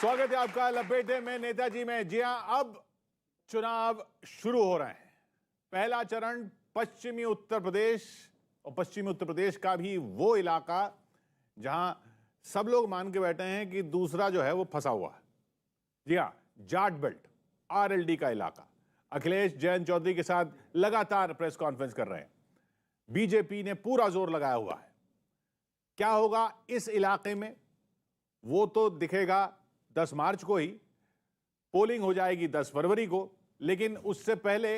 स्वागत है आपका लपेटे में नेताजी में। जी हां, अब चुनाव शुरू हो रहे हैं। पहला चरण पश्चिमी उत्तर प्रदेश, और पश्चिमी उत्तर प्रदेश का भी वो इलाका जहां सब लोग मान के बैठे हैं कि दूसरा जो है वो फंसा हुआ है। जी हां, जाट बेल्ट आरएलडी का इलाका। अखिलेश जयंत चौधरी के साथ लगातार प्रेस कॉन्फ्रेंस कर रहे हैं। बीजेपी ने पूरा जोर लगाया हुआ है। क्या होगा इस इलाके में वो तो दिखेगा 10 मार्च को ही। पोलिंग हो जाएगी 10 फरवरी को, लेकिन उससे पहले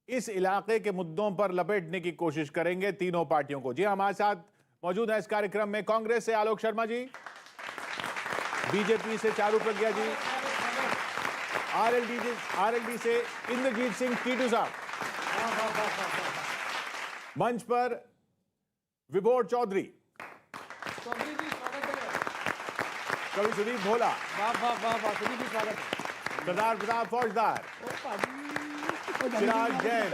इस इलाके के मुद्दों पर लपेटने की कोशिश करेंगे तीनों पार्टियों को। जी हमारे साथ मौजूद है इस कार्यक्रम में कांग्रेस से आलोक शर्मा जी, बीजेपी से चारू प्रज्ञा जी, आरएलडी से इंद्रजीत सिंह टीटू साहब, मंच पर विभोर चौधरी, कवि सुदीप भोला, सरदार प्रताप फौजदार, चिराग जैन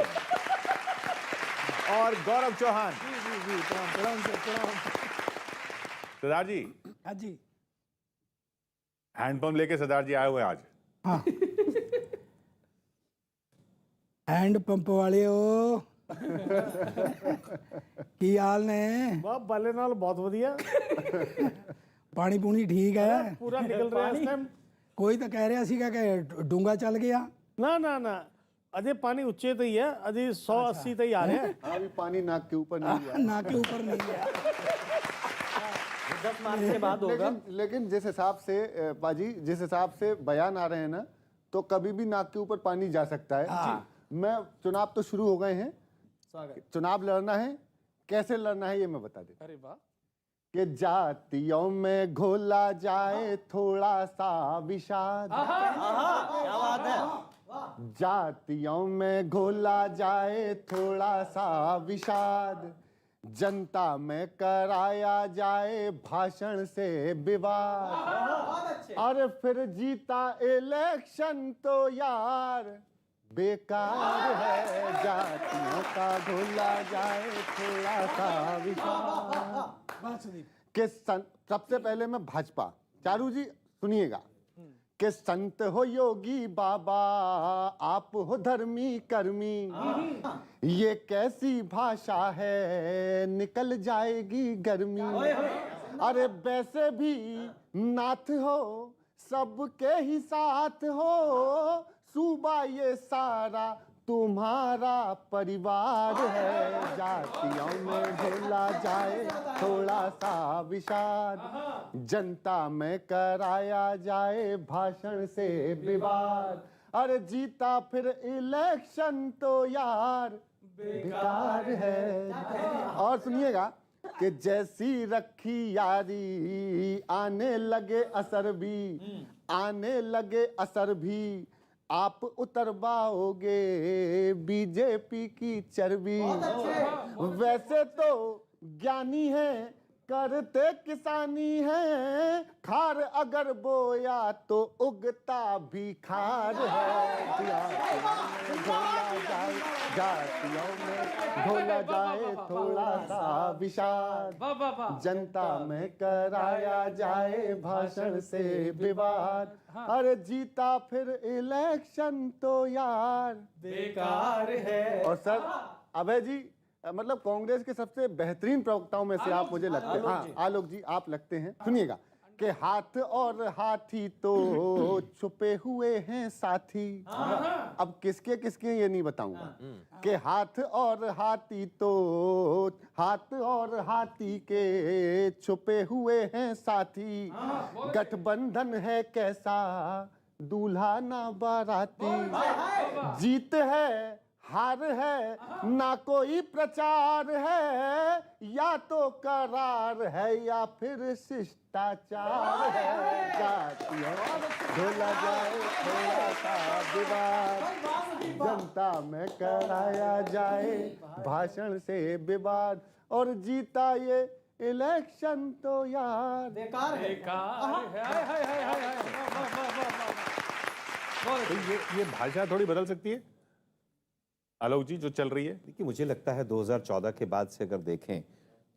और गौरव चौहान। सरदार जी, हाँ जी, हैंडपंप लेके सरदार जी आए हुए आज। हाँ हैंड पंप वाले हो की हाल ने? वाह बाले नाल बहुत ਵਧੀਆ पानी पूनी ठीक है? पूरा निकल ਰਿਹਾ ਇਸ ਟਾਈਮ। कोई तो कह रहा सीगा कि डूंगा चल गया। ना ना ना, अजय पानी ऊंचे तो ही है, अजय 180 तो ही आ रहा है। अभी पानी नाक के ऊपर नहीं गया। नाक के ऊपर नहीं गया। 10 मार्च के बाद होगा। लेकिन जिस हिसाब से बाजी, जिस हिसाब से बयान आ रहे हैं ना, तो कभी भी नाक के ऊपर पानी जा सकता है। मैं चुनाव तो शुरू हो गए हैं, चुनाव लड़ना है, कैसे लड़ना है ये मैं बता देता। अरे वाह, कि जातियों में घोला जाए थोड़ा सा विषाद, क्या बात है। जातियों में घोला जाए थोड़ा सा विषाद, जनता में कराया जाए भाषण से विवाद, अरे फिर जीता इलेक्शन तो यार बेकार है। जातियों का घोला जाए थोड़ा सा विषाद। कि सबसे पहले मैं भाजपा, चारू जी सुनिएगा, कि संत हो योगी बाबा, आप हो धर्मी कर्मी, ये कैसी भाषा है निकल जाएगी गर्मी। अरे वैसे भी नाथ हो सबके ही साथ हो, सूबा ये सारा तुम्हारा परिवार है। जातियों में घोला जाए थोड़ा सा विषाद, जनता में कराया जाए भाषण से विवाद, अरे जीता फिर इलेक्शन तो यार बेकार है। और सुनिएगा कि जैसी रखी यारी आने लगे असर भी, आने लगे असर भी, आप उतरवाओगे बीजेपी की चर्बी। वैसे तो ज्ञानी है करते किसानी है, खार अगर बोया तो उगता भी खार है। जातियों में घोला जाए थोड़ा सा विषाद, जनता में कराया जाए भाषण से विवाद, अरे जीता फिर इलेक्शन तो यार बेकार है। और सर अभय जी, मतलब कांग्रेस के सबसे बेहतरीन प्रवक्ताओं में से आप मुझे लगते हैं। हाँ आलोक जी आप लगते हैं। सुनिएगा कि हाथ और हाथी तो छुपे हुए हैं साथी। अब किसके किसके ये नहीं बताऊंगा कि हाथ और हाथी तो, हाथ और हाथी के छुपे हुए हैं साथी, गठबंधन है कैसा दूल्हा ना बाराती, जीत है हार है ना कोई प्रचार है, या तो करार है या फिर शिष्टाचार है। जातियों घोला जाए थोड़ा सा विवाद, जनता में कराया जाए भाषण से विवाद, और जीता ये इलेक्शन तो यार बेकार है। ये भाषा थोड़ी बदल सकती है आलोक जी जो चल रही है। देखिए मुझे लगता है 2014 के बाद से अगर देखें,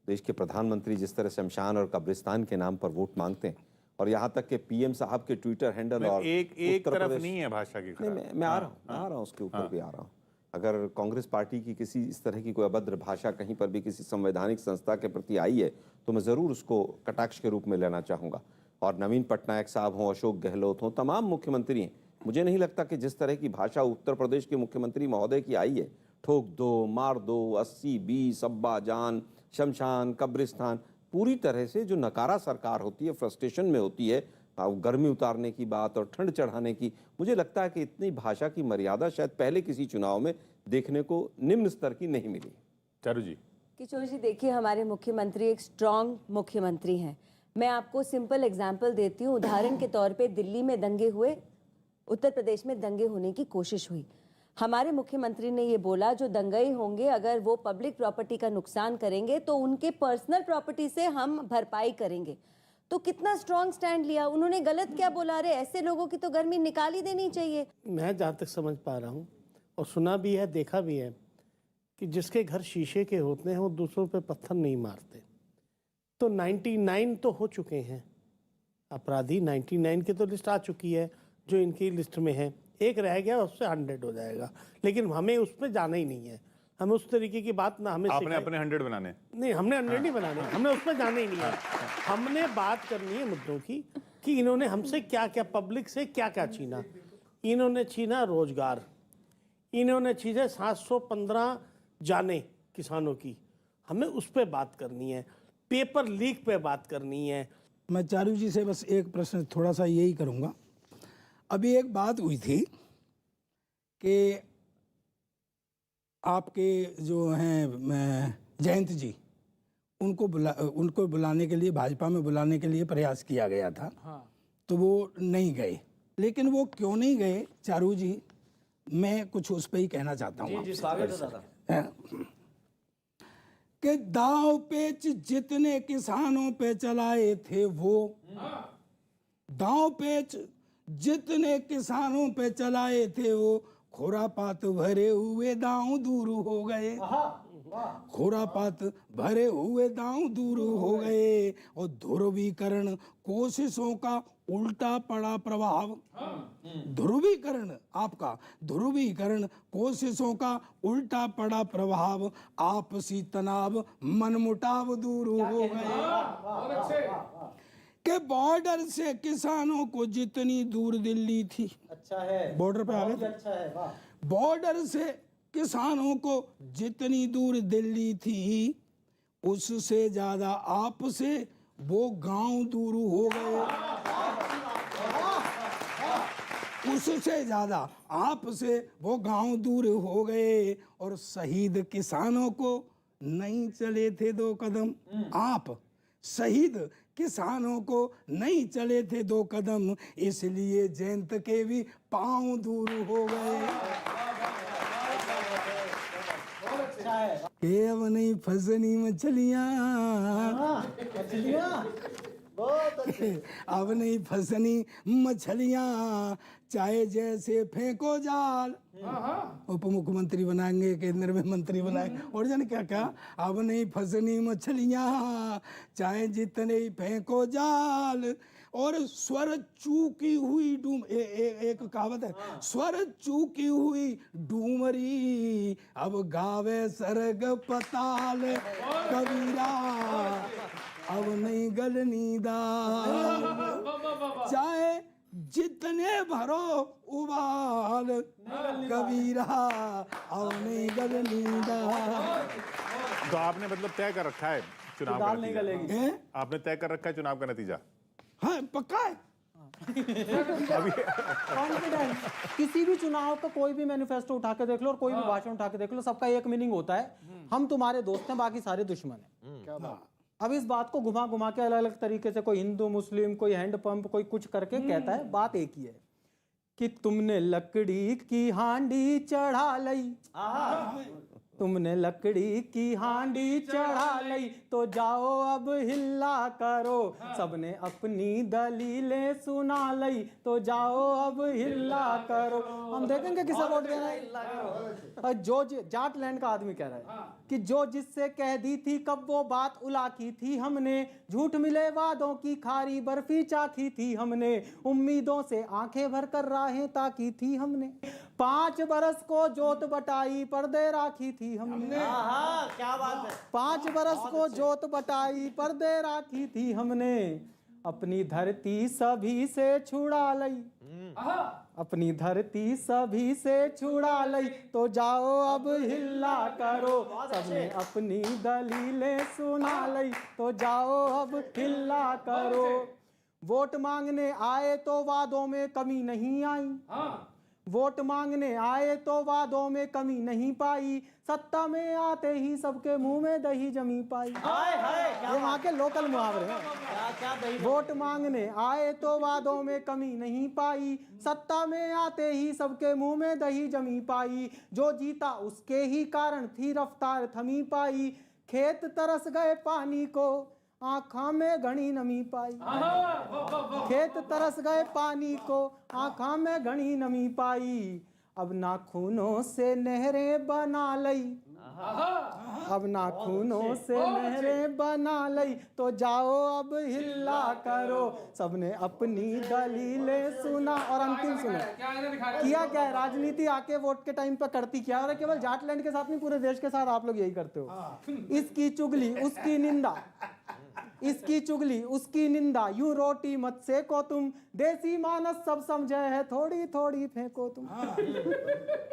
देश के प्रधानमंत्री जिस तरह शमशान और कब्रिस्तान के नाम पर वोट मांगते हैं, और यहाँ तक के पीएम साहब के ट्विटर हैंडल और एक उत्तर तरफ प्रदेश- नहीं है भाषा की नहीं, मैं आ रहा हूँ उसके ऊपर भी आ रहा हूँ। अगर कांग्रेस पार्टी की किसी इस तरह की कोई अभद्र भाषा कहीं पर भी किसी संवैधानिक संस्था के प्रति आई है तो मैं ज़रूर उसको कटाक्ष के रूप में लेना चाहूँगा। और नवीन पटनायक साहब हों, अशोक गहलोत हों, तमाम मुख्यमंत्री हैं, मुझे नहीं लगता कि जिस तरह की भाषा उत्तर प्रदेश के मुख्यमंत्री महोदय की आई है, ठोक दो, मार दो, 80-20, अब्बा जान, शमशान, कब्रिस्तान, पूरी तरह से जो नकारा सरकार होती है, फ्रस्ट्रेशन में होती है, गर्मी उतारने की बात और ठंड चढ़ाने की, मुझे लगता है कि इतनी भाषा की मर्यादा शायद पहले किसी चुनाव में देखने को निम्न स्तर की नहीं मिली। चारू जी। किशोर जी, देखिए हमारे मुख्यमंत्री एक स्ट्रांग मुख्यमंत्री हैं। मैं आपको सिंपल एग्जांपल देती हूँ। उदाहरण के तौर पे दिल्ली में दंगे हुए, उत्तर प्रदेश में दंगे होने की कोशिश हुई। हमारे मुख्यमंत्री ने ये बोला जो दंगई होंगे अगर वो पब्लिक प्रॉपर्टी का नुकसान करेंगे तो उनके पर्सनल प्रॉपर्टी से हम भरपाई करेंगे। तो कितना स्ट्रांग स्टैंड लिया उन्होंने। गलत क्या बोला रहे, ऐसे लोगों की तो गर्मी निकाल ही देनी चाहिए। मैं जहाँ तक समझ पा रहा हूँ और सुना भी है, देखा भी है कि जिसके घर शीशे के होते हैं वो दूसरों पे पत्थर नहीं मारते। तो 99 तो हो चुके हैं अपराधी, 99 की तो लिस्ट आ चुकी है जो इनकी लिस्ट में है। एक रह गया, उससे 100 हो जाएगा। लेकिन हमें उस पर जाना ही नहीं है। हमें उस तरीके की बात ना हमें आपने अपने 100 बनाने नहीं, हमने 100 नहीं बनाने, हमने उस पर जाना ही नहीं है। हमने बात करनी है मुद्दों की कि इन्होंने हमसे क्या क्या, पब्लिक से क्या क्या छीना। इन्होंने छीना रोजगार, इन्होंने छीने 715 जाने किसानों की, हमें उस पर बात करनी है। पेपर लीक पे बात करनी है। मैं चारू जी से बस एक प्रश्न थोड़ा सा यही करूँगा। अभी एक बात हुई थी कि आपके जो हैं जयंत जी, उनको बुलाने के लिए, भाजपा में बुलाने के लिए प्रयास किया गया था। तो वो नहीं गए। लेकिन वो क्यों नहीं गए चारू जी, मैं कुछ उस पर ही कहना चाहता हूँ कि दाव पेच जितने किसानों पे चलाए थे वो, दाव पेच जितने किसानों पे चलाए थे वो, खुरापात भरे हुए दांव दूर हो गए। खुरापात भरे हुए दांव दूर हो गए और ध्रुवीकरण कोशिशों का उल्टा पड़ा प्रभाव। ध्रुवीकरण, आपका ध्रुवीकरण कोशिशों का उल्टा पड़ा प्रभाव, आपसी तनाव मनमुटाव दूर हो गए। के बॉर्डर से किसानों को जितनी दूर दिल्ली थी, अच्छा है, बॉर्डर पे आ गए, अच्छा है, वाह। बॉर्डर से किसानों को जितनी दूर दिल्ली थी, उससे ज्यादा आपसे वो गांव दूर हो गए। उससे ज्यादा आपसे वो गांव दूर हो गए और शहीद किसानों को नहीं चले थे 2 कदम। आप शहीद किसानों को नहीं चले थे 2 कदम, इसलिए जयंत के भी पांव दूर हो गए। के अब नहीं फसनी मछलियाँ, अब नहीं फसनी मछलियाँ, चाहे जैसे फेंको जाल। उप मुख्यमंत्री बनाएंगे, केंद्र में मंत्री बनाएंगे और जाने क्या क्या। अब नहीं फसनी मछलियाँ, चाहे जितने ही फेंको जाल। और स्वर चूकी हुई डूम, एक कहावत है, स्वर चूकी हुई डूमरी अब गावे सरग पताल। कबीरा अब नहीं गलनी दाल, चाहे जितने भरो उबाल। कबीरा अब नहीं गलनी दाल। तो आपने मतलब तय कर रखा है चुनाव का नतीजा? आपने तय कर रखा है चुनाव का नतीजा? हाँ, पक्का है। कॉन्फिडेंस। किसी भी चुनाव का कोई भी मैनिफेस्टो उठा के देख लो और कोई भी भाषण उठा के देख लो, सबका एक मीनिंग होता है, हम तुम्हारे दोस्त हैं, बाकी सारे दुश्मन हैं। अब इस बात को घुमा घुमा के अलग अलग तरीके से, कोई हिंदू मुस्लिम, कोई हैंडपंप, कोई कुछ करके कहता है, बात एक ही है कि तुमने लकड़ी की हांडी चढ़ा लई, तुमने लकड़ी की हांडी चढ़ा लई तो जाओ अब हिल्ला करो। सबने अपनी दलीलें सुना लई तो जाओ अब हिल्ला करो। हम देखेंगे किसे वोट देना है। जो जाटलैंड का आदमी कह रहा है कि जो जिससे कह दी थी कब वो बात उलाकी थी हमने, झूठ मिले वादों की खारी बर्फी चाखी थी हमने, उम्मीदों से आंखें भर कर राहें ताकी थी हमने, 5 बरस को जोत बटाई पर्दे राखी थी हमने। क्या बात है। 5 बरस को जोत बटाई पर्दे राखी थी हमने, अपनी धरती सभी से छुड़ा लई, अपनी धरती सभी से छुड़ा लई तो जाओ अब हिल्ला करो। सबने अपनी दलीलें सुना लई तो जाओ अब हिल्ला करो। वोट मांगने आए तो वादों में कमी नहीं आई, वोट मांगने आए तो वादों में कमी नहीं पाई, सत्ता में आते ही सबके मुंह में दही जमी पाई। ये वहाँ के लोकल मुहावरे हैं। वोट मांगने आए तो वादों में कमी नहीं पाई, सत्ता में आते ही सबके मुंह में दही जमी पाई, जो जीता उसके ही कारण थी रफ्तार थमी पाई, खेत तरस गए पानी को आँखा में घनी नमी पाई, खेत तरस गए पानी को आँखा में घनी नमी पाई, अब नाखूनों से नहरें बना लई, अब नाखूनों से नहरें बना लई तो जाओ अब हिल्ला करो। सबने अपनी दलीलें सुना और अंतिम सुना। किया क्या है राजनीति आके वोट के टाइम पर करती क्या, और केवल जाटलैंड के साथ नहीं पूरे देश के साथ आप लोग यही करते हो। इसकी चुगली उसकी निंदा, इसकी चुगली उसकी निंदा, यूं रोटी मत सेको तुम, देसी मानस सब समझे है थोड़ी थोड़ी फेंको तुम,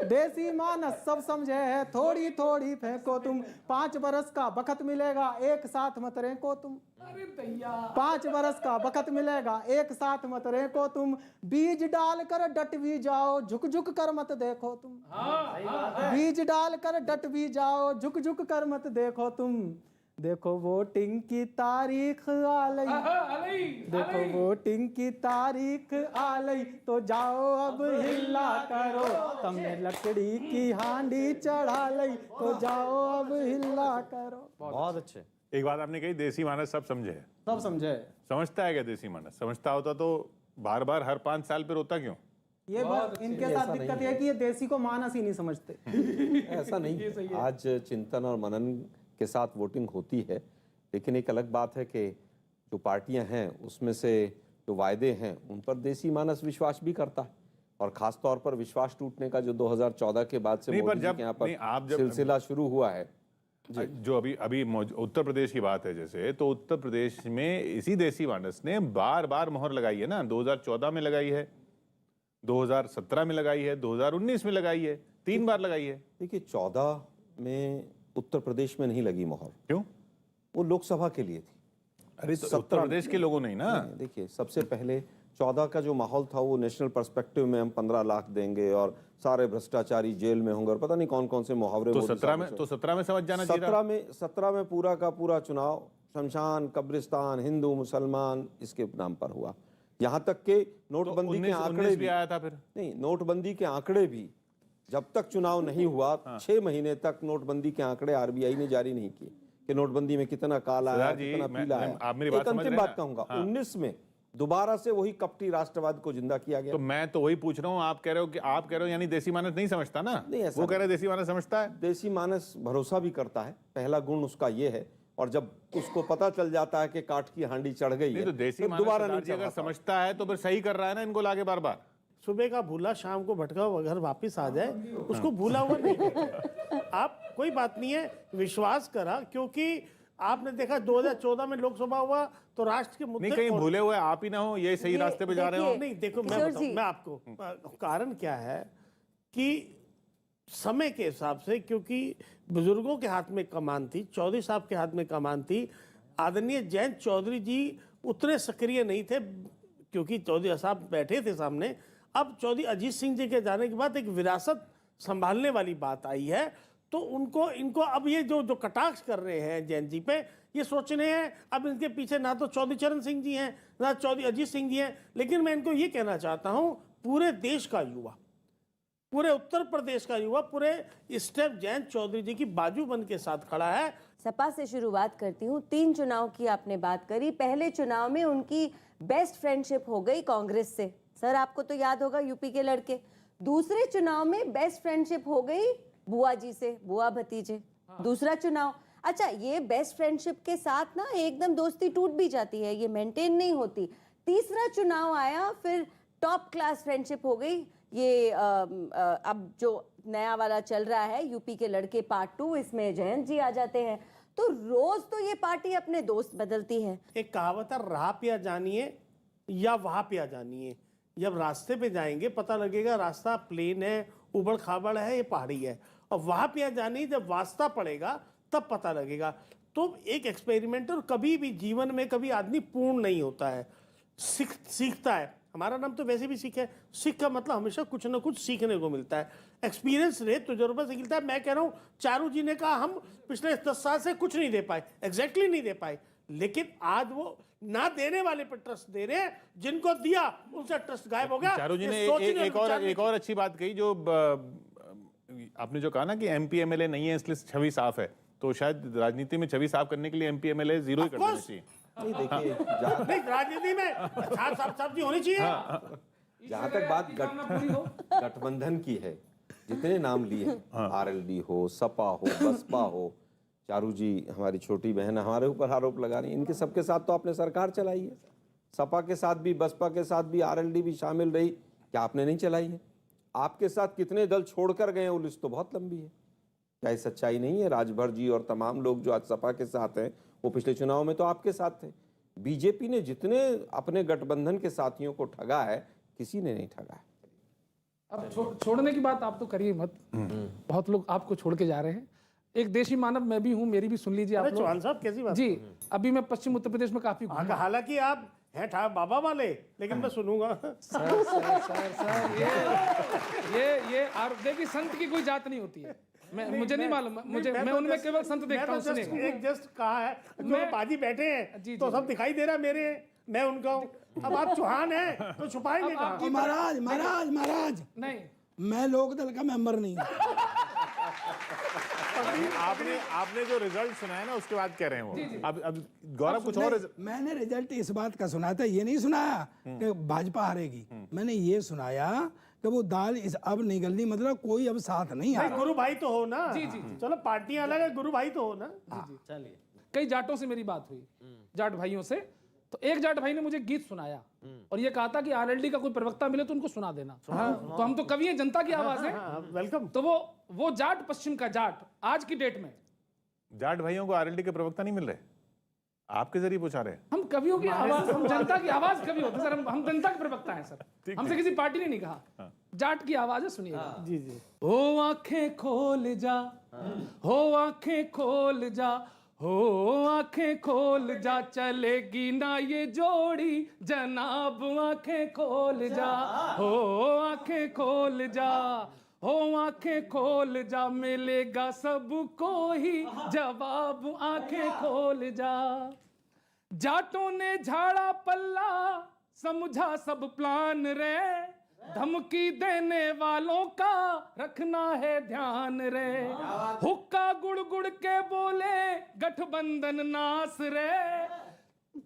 देसी मानस सब समझे है थोड़ी थोड़ी फेंको तुम, 5 बरस का बखत मिलेगा एक साथ मत रेंको तुम, 5 बरस का बखत मिलेगा एक साथ मत रेंको तुम, बीज डाल कर डट भी जाओ झुक झुक कर मत देखो तुम, बीज डाल कर डट भी जाओ झुक झुक कर मत देखो तुम, देखो वोटिंग की तारीख आ लई, देखो वोटिंग की तारीख आ लई तो जाओ अब हिल्ला करो। तुमने लकड़ी की हांडी चढ़ा लई तो जाओ अब हिल्ला करो। बहुत अच्छे। एक बात आपने कही, देसी मानस सब समझे है। सब समझे। समझता है क्या देसी मानस? समझता होता तो बार बार हर 5 साल पे रोता क्यों? ये बस इनके साथ दिक्कत है कि ये देसी को मानस ही नहीं समझते। ऐसा नहीं, आज चिंतन और मनन के साथ वोटिंग होती है, लेकिन एक अलग बात है कि जो पार्टियां हैं उसमें से जो वायदे हैं उन पर देसी मानस विश्वास भी करता है, और खास तौर पर विश्वास टूटने का जो 2014 के बाद से मोदी जी के यहाँ पर सिलसिला शुरू हुआ है। जो अभी उत्तर प्रदेश की बात है जैसे, तो उत्तर प्रदेश में इसी देसी मानस ने बार बार मोहर लगाई है ना। 2014 में लगाई है, 2017 में लगाई है, 2019 में लगाई है, 3 बार लगाई है। देखिए 14 में उत्तर प्रदेश में नहीं लगी मोहर। क्यों? वो लोकसभा के लिए थी। अरे तो उत्तर प्रदेश के लोगों ने ना। देखिए सबसे पहले 14 का जो माहौल था वो नेशनल पर्सपेक्टिव में हम 15 लाख देंगे और सारे भ्रष्टाचारी जेल में होंगे और पता नहीं कौन कौन से मुहावरे। तो 17 में समझ जाना चाहिए। 17 में पूरा का पूरा चुनाव शमशान कब्रिस्तान हिंदू मुसलमान इसके नाम पर हुआ। यहाँ तक के नोटबंदी के आंकड़े भी आया था। फिर नहीं, नोटबंदी के आंकड़े भी जब तक चुनाव नहीं हुआ 6 महीने तक नोटबंदी के आंकड़े आरबीआई ने जारी नहीं किए कि नोटबंदी में कितना काला आया, कितना पीला आया। एक अंतिम बात कहूंगा, 19 में दोबारा से वही कपटी राष्ट्रवाद को जिंदा किया गया। तो मैं तो वही पूछ रहा हूँ, आप कह रहे हो यानी देसी मानस नहीं समझता ना? नहीं, वो कह रहे देसी मानस समझता है। देसी मानस भरोसा भी करता है, पहला गुण उसका ये है, और जब उसको पता चल जाता है कि काठ की हांडी चढ़ गई है तो देसी मानस दोबारा नहीं, अगर समझता है तो फिर सही कर रहा है ना इनको लाके बार बार। सुबह का भूला शाम को भटका हुआ घर वापिस आ जाए, उसको भूला हुआ नहीं कहते। आप कोई बात नहीं है, विश्वास करा, क्योंकि आपने देखा 2014 में लोकसभा हुआ तो राष्ट्र के मुद्दे नहीं, कहीं भूले हुए आप ही ना हो, ये सही रास्ते पे जा रहे हो। नहीं देखो, मैं आपको कारण क्या है कि समय के हिसाब से, क्योंकि बुजुर्गों के हाथ में कमान थी, चौधरी साहब के हाथ में कमान थी। आदरणीय जयंत चौधरी जी उतने सक्रिय नहीं थे क्योंकि चौधरी साहब बैठे थे सामने। अब चौधरी अजीत सिंह जी के जाने के बाद एक विरासत संभालने वाली बात आई है, तो इनको अब ये जो कटाक्ष कर रहे हैं जयंत जी पे, ये सोच रहे हैं अब इनके पीछे ना तो चौधरी चरण सिंह जी हैं ना चौधरी अजीत सिंह जी हैं। लेकिन मैं इनको ये कहना चाहता हूँ, पूरे देश का युवा पूरे उत्तर प्रदेश का युवा पूरे स्टेप जयंत चौधरी जी की बाजू बन के साथ खड़ा है। सपा से शुरुआत करती हूँ। 3 चुनाव की आपने बात करी। पहले चुनाव में उनकी बेस्ट फ्रेंडशिप हो गई कांग्रेस से, सर आपको तो याद होगा, यूपी के लड़के। दूसरे चुनाव में बेस्ट फ्रेंडशिप हो गई बुआ जी से, बुआ भतीजे। दूसरा चुनाव, अच्छा ये बेस्ट फ्रेंडशिप के साथ ना एकदम दोस्ती टूट भी जाती है, ये मेंटेन नहीं होती। तीसरा चुनाव आया, फिर टॉप क्लास फ्रेंडशिप हो गई। ये अब जो नया वाला चल रहा है यूपी के लड़के पार्ट 2, इसमें जयंत जी आ जाते हैं। तो रोज तो ये पार्टी अपने दोस्त बदलती है। एक कहावत है, राह पे जानिए या वहां पे जानिए। जब रास्ते पे जाएंगे पता लगेगा रास्ता प्लेन है, उबड़ खाबड़ है, ये पहाड़ी है। और वहां पे जानिए, जब वास्ता पड़ेगा तब पता लगेगा। तो एक एक्सपेरिमेंटर कभी भी जीवन में कभी आदमी पूर्ण नहीं होता है, सीखता है। हमारा नाम तो वैसे भी सीख है। सीख का मतलब हमेशा कुछ ना कुछ सीखने को मिलता है। एक्सपीरियंस रहे तजुर्बा से मिलता है। मैं कह रहा हूँ चारू जी ने कहा हम पिछले 10 साल से कुछ नहीं दे पाए, एग्जैक्टली नहीं दे पाए, लेकिन आज वो ना देने वाले पर ट्रस्ट दे रहे हैं, जिनको दिया उनसे ट्रस्ट गायब हो गया। चारू जी ने एक और अच्छी बात कही, जो आपने जो कहा ना कि एमपी एमएलए नहीं है इसलिए छवि साफ है, तो शायद राजनीति में छवि साफ करने के लिए एमपी एमएलए 0 ही कर देना चाहिए। नहीं देखिए, नहीं, राजनीति में साफ होनी चाहिए। जहाँ तक बात गठबंधन की है, जितने नाम लिए आरएलडी हो, सपा हो, बसपा हो, चारू जी हमारी छोटी बहन हमारे ऊपर आरोप लगा रही है, इनके सबके साथ तो आपने सरकार चलाई है। सपा के साथ भी, बसपा के साथ भी आरएलडी भी शामिल रही, क्या आपने नहीं चलाई है? आपके साथ कितने दल छोड़कर गए, वो लिस्ट तो बहुत लंबी है। क्या ये सच्चाई नहीं है? राजभर जी और तमाम लोग जो आज सपा के साथ हैं, वो पिछले चुनाव में तो आपके साथ थे। बीजेपी ने जितने अपने गठबंधन के साथियों को ठगा है, किसी ने नहीं ठगा है। अब छोड़ने की बात आप तो करिए मत, बहुत लोग आपको छोड़ के जा रहे हैं। एक देशी मानव मैं भी हूं, मेरी भी सुन लीजिए आप लोग। चौहान साहब कैसी बात जी, अभी मैं पश्चिम उत्तर प्रदेश में काफी घूमा। हालांकि आप हैं बाबा वाले, लेकिन मैं सुनूंगा। सर ये देखिए, संत की कोई जात नहीं होती है। मुझे नहीं मालूम, मैं उनमें केवल संत देखता हूँ। एक जस्ट कहा है, बाजी बैठे हैं तो सब दिखाई दे रहा है मेरे, मैं उनका हूँ। अब आप चौहान हैं तो छुपाएंगे कहाँ? महाराज नहीं, मैं लोकदल का मेंबर नहीं हूँ। आपने जो रिजल्ट सुना है ना, उसके बाद कह रहे हैं वो। अब गौरव कुछ और मैंने रिजल्ट इस बात का सुना था, ये नहीं सुनाया कि भाजपा हारेगी। मैंने ये सुनाया कि वो दाल इस अब निगलनी, मतलब कोई अब साथ नहीं आ रहा। गुरु भाई तो हो ना। जी जी, चलो पार्टियां अलग है, गुरु भाई तो हो ना। चलिए, कई जाटों से मेरी बात हुई, जाट भाइयों से। तो एक जाट भाई ने मुझे गीत सुनाया और ये कहा था कि आरएलडी का कोई प्रवक्ता मिले तो उनको सुना देना। तो हम तो कवि हैं, जनता की आवाज है। वेलकम। तो वो जाट, पश्चिम का जाट, आज की डेट में जाट भाइयों को आरएलडी के प्रवक्ता नहीं मिल रहे, आपके जरिए पूछा रहे। हम कवियों की आवाज, हम जनता की आवाज कवि होते सर, हम जनता के प्रवक्ता हैं सर। हमसे किसी पार्टी ने नहीं कहा, जाट की आवाज है, सुनिएगा। जी जी। हो आंखें खोल जा, हो आंखें खोल जा, हो आंखें खोल जा, चलेगी ना ये जोड़ी जनाब, आंखें खोल जा, हो आंखें खोल जा, हो आंखें खोल जा, मिलेगा सबको ही जवाब, आंखें खोल जा। जाटों ने झाड़ा पल्ला, समझा सब प्लान रे, धमकी देने वालों का रखना है ध्यान रे। हुक्का गुड़ गुड़ के बोले गठबंधन नास रे,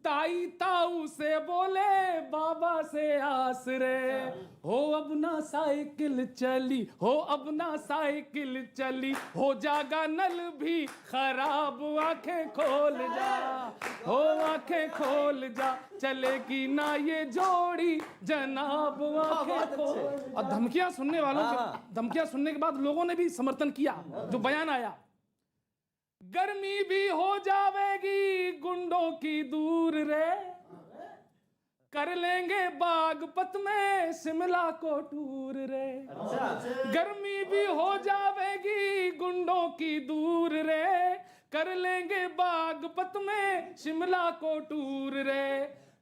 ताई ताऊ से बोले बाबा से आस रे। हो अब ना साइकिल चली, हो अब ना साइकिल चली, हो जागा नल भी खराब, आंखें खोल जा, हो आंखें खोल जा, चलेगी ना ये जोड़ी जनाब, आंखें खोल। और धमकियां सुनने वालों के, धमकियां सुनने के बाद लोगों ने भी समर्थन किया। जो बयान आया, गर्मी भी हो जावेगी गुंडों की दूर रे, कर लेंगे बागपत में शिमला को टूर रे। गर्मी भी हो जावेगी गुंडों की दूर रे, कर लेंगे बागपत में शिमला को टूर रे।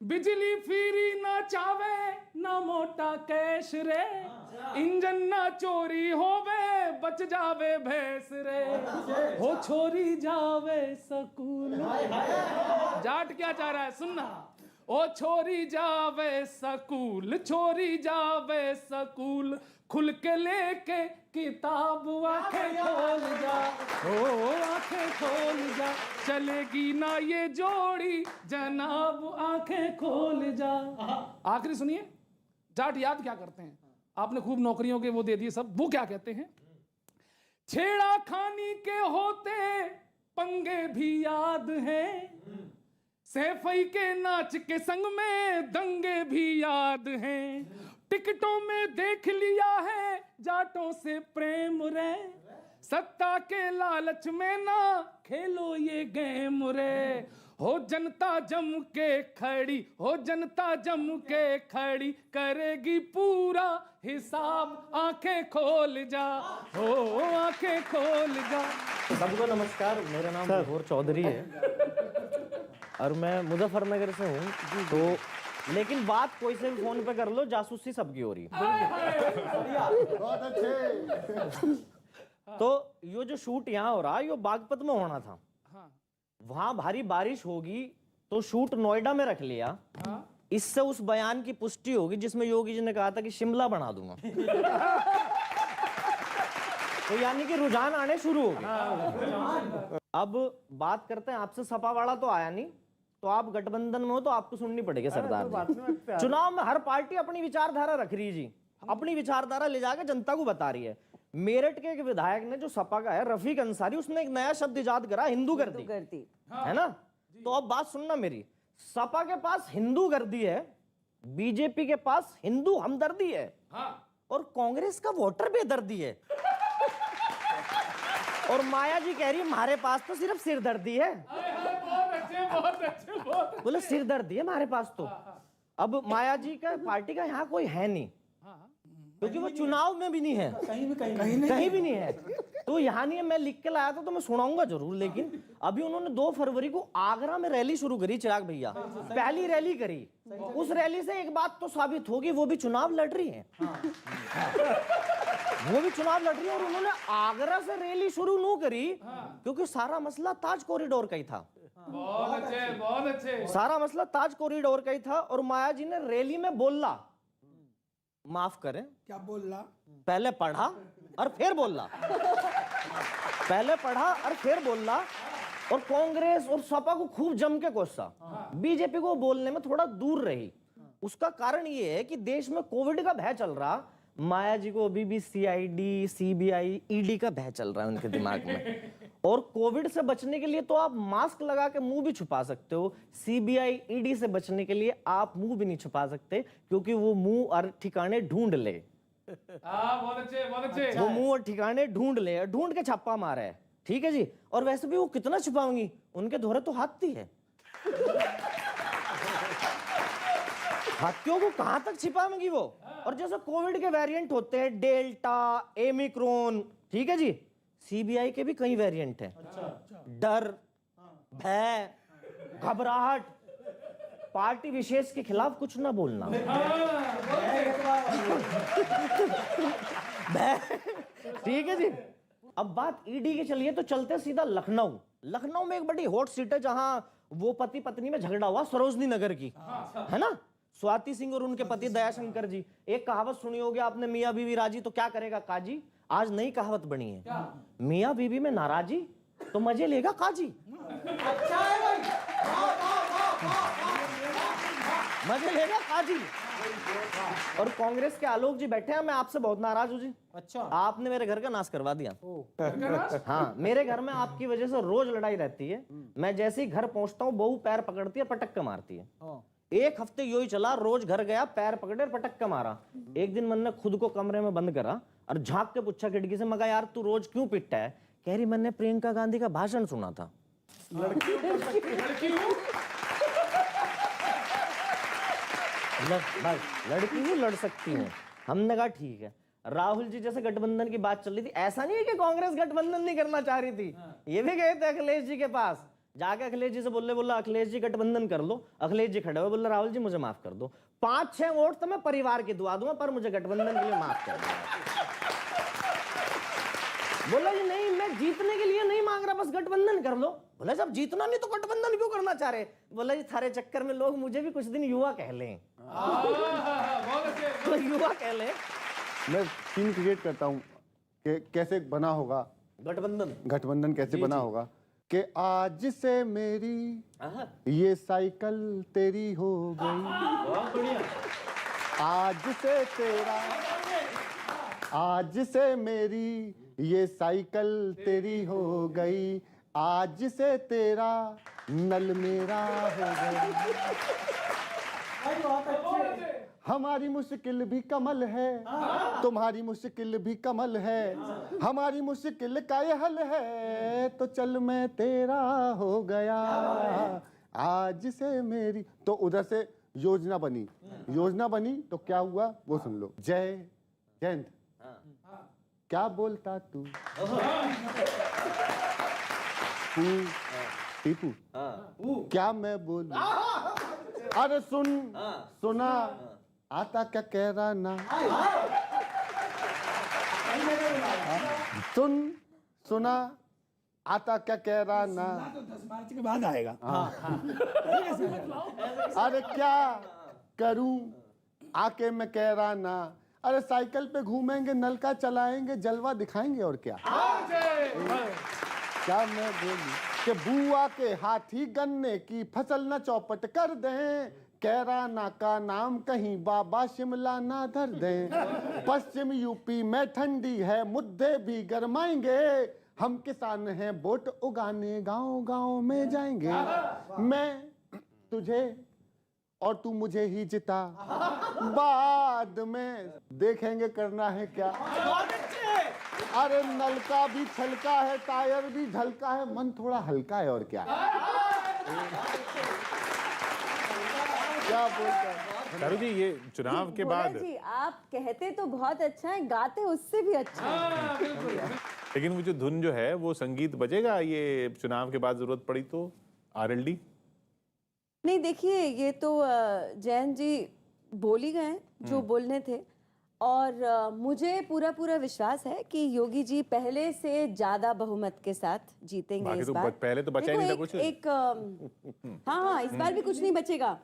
बिजली फ्री ना चावे ना मोटा कैश रे, इंजन ना चोरी होवे बच जावे भैंस रे, हो छोरी जावे सकूल। जाट क्या चाह रहा है सुनना, ओ छोरी जावे स्कूल, छोरी जावे स्कूल, खुल के लेके किताब आंखें खोल जा, ओ आंखें खोल जा, चलेगी ना ये जोड़ी जनाब आंखें खोल जा। आखिरी सुनिए, जाट याद क्या करते हैं, आपने खूब नौकरियों के वो दे दिए सब, वो क्या कहते हैं, छेड़ा खानी के होते पंगे भी याद हैं, सैफई के नाच के संग में दंगे भी याद हैं, टिकटों में देख लिया है जाटों से प्रेम रे, सत्ता के लालच में ना खेलो ये गेम रे, हो जनता जम के खड़ी, हो जनता जम के खड़ी, करेगी पूरा हिसाब आंखें खोल जा, हो आंखें खोल जा। सबको नमस्कार, मेरा नाम विभोर चौधरी है और मैं मुजफ्फरनगर से हूँ। तो लेकिन बात कोई से भी फोन पे कर लो, जासूसी सबकी हो रही है। बहुत अच्छे। तो ये जो शूट यहाँ हो रहा है, ये बागपत में होना था। वहां भारी बारिश होगी तो शूट नोएडा में रख लिया। इससे उस बयान की पुष्टि होगी जिसमें योगी जी ने कहा था कि शिमला बना दूंगा। तो यानी कि रुझान आने शुरू हो गए। अब बात करते हैं, आपसे सपा वाला तो आया नहीं, तो आप गठबंधन में हो तो आपको सुननी पड़ेगी सरदार जी। चुनाव में हर पार्टी अपनी विचारधारा रख रही है जी, अपनी विचारधारा ले जाकर जनता को बता रही है। मेरठ के एक विधायक ने जो सपा का है, रफीक अंसारी, उसने एक नया शब्द इजाद करा, हिंदू गर्दी, है ना। तो अब बात सुनना मेरी, सपा के पास हिंदू गर्दी है, बीजेपी के पास हिंदू हमदर्दी है, और कांग्रेस का वोटर बेदर्दी है। और माया जी कह रही है हमारे पास तो सिर्फ सिरदर्दी है। बोले सिरदर्दी है हमारे पास तो। अब माया जी का पार्टी का यहाँ कोई है नहीं, क्योंकि वो चुनाव में भी नहीं है, कहीं भी नहीं है। तो यहाँ नहीं है, मैं लिख के लाया था तो मैं सुनाऊंगा जरूर। लेकिन अभी उन्होंने 2 फरवरी को आगरा में रैली शुरू करी, चिराग भैया, पहली रैली करी। उस रैली से एक बात तो साबित होगी, वो भी चुनाव लड़ रही है, वो भी चुनाव लड़ रही है। और उन्होंने आगरा से रैली शुरू नहीं करी क्योंकि सारा मसला ताज कॉरिडोर का ही था। बहुत अच्छे, बहुत अच्छे। सारा मसला ताज कॉरिडोर का ही था। और माया जी ने रैली में बोला, माफ करें, क्या बोल रहा, पहले पढ़ा और फिर बोला, पहले पढ़ा और फिर बोला। और कांग्रेस और सपा को खूब जम के कोसा, बीजेपी को बोलने में थोड़ा दूर रही। उसका कारण ये है कि देश में कोविड का भय चल रहा, माया जी को अभी भी सीआईडी, सीबीआई, ईडी का भय चल रहा है उनके दिमाग में। और कोविड से बचने के लिए तो आप मास्क लगा के मुंह भी छुपा सकते हो, सीबीआई, ईडी से बचने के लिए आप मुंह भी नहीं छुपा सकते, क्योंकि वो मुंह और ठिकाने ढूंढ ले। बहुत अच्छे, बहुत अच्छे। वो मुंह और ठिकाने ढूंढ ले, ढूंढ के छापा मारा है, ठीक है जी। और वैसे भी वो कितना छुपाऊंगी, उनके धोरे तो हाथी है। हाथियों को कहां तक छिपाएंगी वो। और जैसे कोविड के वेरिएंट होते हैं, डेल्टा, ओमिक्रॉन, ठीक है जी, सीबीआई के भी कई वेरिएंट हैं। डर, भय, घबराहट, पार्टी विशेष के खिलाफ कुछ ना बोलना, ठीक है जी। अब बात ईडी की चलिए तो चलते सीधा लखनऊ। लखनऊ में एक बड़ी हॉट सीट है जहां वो पति पत्नी में झगड़ा हुआ, सरोजनी नगर की, है ना। स्वाति सिंह और उनके पति दयाशंकर जी। एक कहावत सुनी होगी आपने, मियां बीवी राजी तो क्या करेगा काजी। आज नई कहावत बनी है, मियां बीवी में नाराजी तो मजे लेगा काजी। मजे लेगा काजी। और कांग्रेस के आलोक जी बैठे हैं, मैं आपसे बहुत नाराज हूं जी। अच्छा, आपने मेरे घर का नाश करवा दिया। हाँ, मेरे घर में आपकी वजह से रोज लड़ाई रहती है। मैं जैसे ही घर पहुंचता हूँ, बहू पैर पकड़ती है, पटक के मारती है। एक हफ्ते यही चला, रोज घर गया, पैर पकड़े और पटक के मारा। एक दिन मैंने खुद को कमरे में बंद करा और झांक के पूछा खिड़की से, मगा यार तू रोज क्यों पिटता है। कह रही मैंने प्रियंका गांधी का भाषण सुना था। लड़की हूँ, लड़ सकती हूँ। हमने कहा ठीक है। राहुल जी जैसे गठबंधन की बात चल रही थी, ऐसा नहीं है कि कांग्रेस गठबंधन नहीं करना चाह रही थी, ये भी गए थे अखिलेश जी के पास। जाके अखिलेश जी से बोला अखिलेश जी गठबंधन कर लो। अखिलेश जी खड़े हुए, बोला राहुल जी मुझे माफ कर दो, 5-6 वोट तो मैं परिवार की दुआ दूंगा, पर मुझे गठबंधन के लिए माफ कर दो। बोला जी नहीं, मैं जीतने के लिए नहीं मांग रहा, बस गठबंधन कर लो। बोला जब जीतना नहीं तो गठबंधन क्यों करना चाह रहे? बोला जी थारे चक्कर में लोग मुझे भी कुछ दिन युवा कह लें। तो युवा कह लें। मैं सीन क्रिएट करता हूँ कि कैसे बना होगा गठबंधन कैसे बना होगा कि आज से मेरी ये साइकिल तेरी हो गई, आज से तेरा, आज से मेरी ये साइकिल तेरी हो गई, आज से तेरा नल मेरा हो गया। हमारी मुश्किल भी कमल है, तुम्हारी मुश्किल भी कमल है, हमारी मुश्किल का ये हल है, तो चल मैं तेरा हो गया, आज से मेरी। तो उधर से योजना बनी तो क्या हुआ वो सुन लो। जयंत क्या बोलता तू? टीपू क्या मैं बोलूं? अरे सुना आता क्या कह रहा ना? सुना आता क्या कह रहा ना? तो 10 मार्च के बाद आएगा। अरे क्या करूं आके मैं कह रहा ना? अरे साइकिल पे घूमेंगे, नलका चलाएंगे, जलवा दिखाएंगे और क्या मैं बोलूं कि बुआ के हाथी गन्ने की फसल न चौपट कर दें, कैराना का नाम कहीं बाबा शिमला ना धर दें, पश्चिम यूपी में ठंडी है मुद्दे भी गरमाएंगे, हम किसान हैं वोट उगाने गांव गांव में जाएंगे, मैं तुझे और तू मुझे ही जिता, बाद में देखेंगे करना है क्या। अरे नलका भी छलका है, टायर भी झलका है, मन थोड़ा हल्का है और क्या क्या बोलते हैं चारू जी? ये चुनाव के भोला बाद जी आप कहते तो बहुत अच्छा है, गाते उससे भी अच्छा है। लेकिन वो जो धुन जो है वो संगीत बजेगा ये चुनाव के बाद जरूरत पड़ी तो आरएलडी? नहीं देखिए, ये तो जैन जी बोल ही गए जो बोलने थे, और मुझे पूरा विश्वास है कि योगी जी पहले से ज्यादा बहुमत के साथ जीतेंगे बाकी इस तो बार। पहले तो बचा ही नहीं था कुछ। हाँ, इस बार भी कुछ नहीं बचेगा।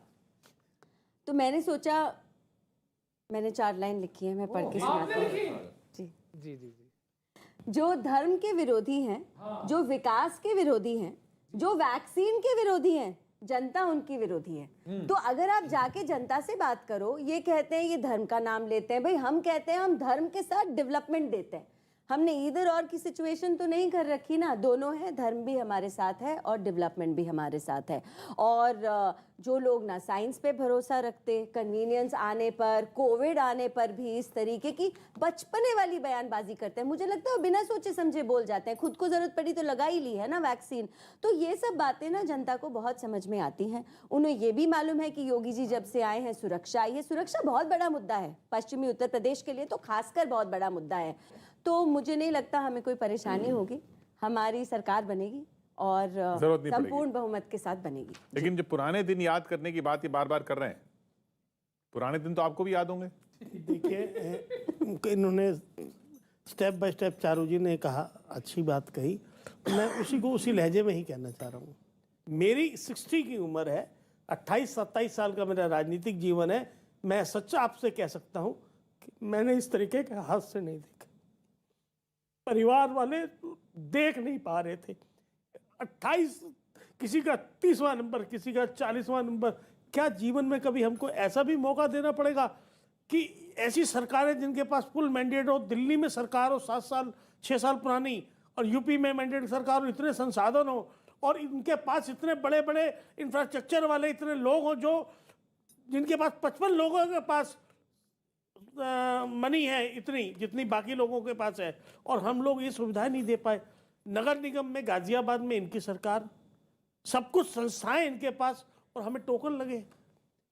तो मैंने सोचा, मैंने 4 लाइन लिखी है, मैं पढ़ के सुनाती हूँ। जी जी जी जी। जो धर्म के विरोधी हैं, जो विकास के विरोधी हैं, जो वैक्सीन के विरोधी हैं, जनता उनकी विरोधी है। तो अगर आप जाके जनता से बात करो, ये कहते हैं ये धर्म का नाम लेते हैं, भाई हम कहते हैं हम धर्म के साथ डेवलपमेंट देते हैं, हमने इधर और की सिचुएशन तो नहीं कर रखी ना, दोनों है, धर्म भी हमारे साथ है और डेवलपमेंट भी हमारे साथ है। और जो लोग ना साइंस पे भरोसा रखते, कन्वीनियंस आने पर, कोविड आने पर भी इस तरीके की बचपने वाली बयानबाजी करते हैं, मुझे लगता है वो बिना सोचे समझे बोल जाते हैं, खुद को जरूरत पड़ी तो लगा ही ली है ना वैक्सीन। तो ये सब बातें ना जनता को बहुत समझ में आती हैं। उन्हें ये भी मालूम है कि योगी जी जब से आए हैं सुरक्षा आई है, सुरक्षा बहुत बड़ा मुद्दा है पश्चिमी उत्तर प्रदेश के लिए, तो खासकर बहुत बड़ा मुद्दा है। तो मुझे नहीं लगता हमें कोई परेशानी होगी, हमारी सरकार बनेगी और संपूर्ण बहुमत के साथ बनेगी। लेकिन जो पुराने दिन याद करने की बात ये बार बार कर रहे हैं, पुराने दिन तो आपको भी याद होंगे। देखिए इन्होंने स्टेप बाय स्टेप चारू जी ने कहा, अच्छी बात कही, मैं उसी को उसी लहजे में ही कहना चाह रहा हूँ। मेरी 60 की उम्र है, 28-27 साल का मेरा राजनीतिक जीवन है, मैं सच्चा आपसे कह सकता हूँ कि मैंने इस तरीके के हादसे नहीं देखे। परिवार वाले देख नहीं पा रहे थे। 28, किसी का 30वां नंबर, किसी का 40वां नंबर। क्या जीवन में कभी हमको ऐसा भी मौका देना पड़ेगा कि ऐसी सरकारें जिनके पास फुल मैंडेट हो, दिल्ली में सरकार हो 7 साल 6 साल पुरानी, और यूपी में मैंडेट सरकार हो, इतने संसाधन हो और इनके पास इतने बड़े बड़े इंफ्रास्ट्रक्चर वाले इतने लोग हो, जो जिनके पास 55 लोगों के पास मनी है इतनी जितनी बाकी लोगों के पास है, और हम लोग ये सुविधाएं नहीं दे पाए। नगर निगम में गाजियाबाद में इनकी सरकार, सब कुछ संस्थाएं इनके पास, और हमें टोकन लगे।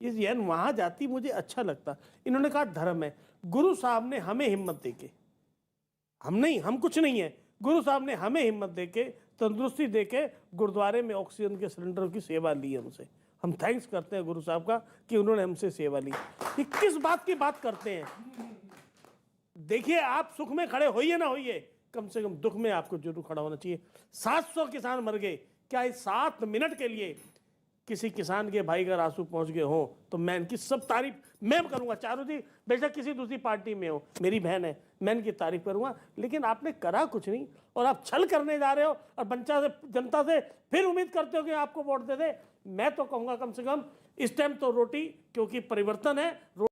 ये वहाँ जाती मुझे अच्छा लगता। इन्होंने कहा धर्म है, गुरु साहब ने हमें हिम्मत देके, हम कुछ नहीं है, गुरु साहब ने हमें हिम्मत देके, तंदुरुस्ती देके गुरुद्वारे में ऑक्सीजन के सिलेंडर की सेवा ली हमसे। हम थैंक्स करते हैं गुरु साहब का कि उन्होंने हमसे सेवा ली। ये किस बात की बात करते हैं? देखिए, आप सुख में खड़े होइए ना होइए, कम से कम दुख में आपको जरूर खड़ा होना चाहिए। 700 किसान मर गए, क्या इस 7 मिनट के लिए किसी किसान के भाई अगर आंसू पहुंच गए हो तो मैं इनकी सब तारीफ मैं करूंगा। चारों जी बेशक किसी दूसरी पार्टी में हो, मेरी बहन है, मैं इनकी तारीफ करूंगा, लेकिन आपने करा कुछ नहीं और आप छल करने जा रहे हो और जनता से फिर उम्मीद करते हो कि आपको वोट दे दे। मैं तो कहूंगा कम से कम इस टाइम तो रोटी, क्योंकि परिवर्तन है।